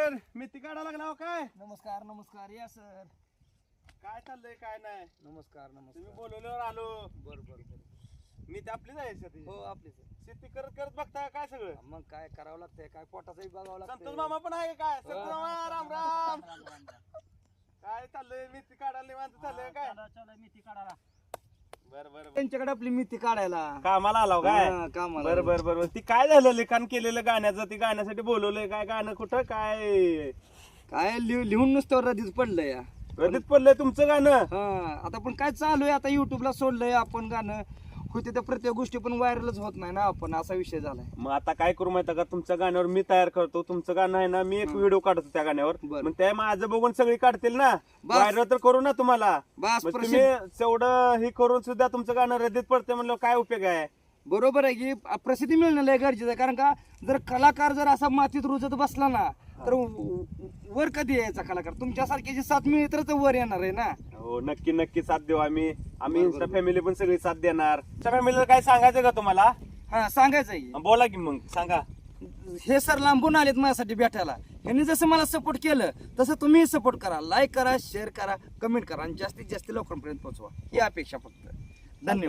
Sir मेथी काढा लागला हो काय? नमस्कार नमस्कार या सर. काय चाललंय काय नाही? नमस्कार तुम्ही नमस्कार. बोलवल्यावर आलो. बर बर बर. मी ते आपलीच आहे शेती. हो आपले सर. शेती करत करत बघता काय सगळं? मग काय करावं लागतंय, काय पोटाचंही बघावं लागतंय. संतोष मामा पण आहे काय? हो. संतोष मामा राम राम. काय चाललंय मेथी काढायला निवांत चाललंय काय? मेथी काढायला. बर बर त्यांच्याकडे आपली मेथी काढायला कामाला आलो काय? हा, कामाला. बर बर बर ती काय झालं लिखाण केलेलं गाण्याचं? ती गाण्यासाठी बोलवलंय काय? गाणं कुठं काय? काय लिहून नुसतं रदीच पडलंय या. रदीत पडलंय तुमचं गाणं? हा आता पण काय चालू आहे, आता युट्यूबला सोडलंय आपण गाणं. होते तर प्रत्येक गोष्टी पण व्हायरलच होत नाही ना, आपण असा विषय झालाय. मग आता काय करू माहिती का, तुमच्या गाण्यावर मी तयार करतो. तुमचं गाणं आहे ना, मी एक व्हिडिओ काढतो त्या गाण्यावर. बरं. मग ते माझं बघून सगळी काढतील ना, बस. व्हायरल तर करू ना तुम्हाला. बस मग प्रसिद्ध. तुम्ही तेवढं हे करून सुद्धा तुमचं गाणं रद्दीत पडते म्हणलं काय उपयोग आहे? बरोबर आहे की प्रसिद्धी मिळणं लय गरजेचं आहे. कारण का जर कलाकार जर असा मातीत रुजत बसला ना, तर वर कधी यायचा कलाकार? तुमच्यासारख्याची साथ मिळली तरच वर येणार आहे ना. हो नक्की नक्की साथ देऊ आम्ही. इंस्टा फॅमिली पण सगळी साथ देणार. इंस्टा फॅमिलीला काय सांगायचं का तुम्हाला? हा सांगायचं आहे. बोला की मग सांगा. हे सर लांबून आलेत माझ्यासाठी भेटायला. यांनी जसं मला सपोर्ट केलं तसं तुम्ही सपोर्ट करा, लाईक करा, शेअर करा, कमेंट करा आणि जास्तीत जास्त लोकांपर्यंत पोहोचवा ही अपेक्षा फक्त. धन्यवाद.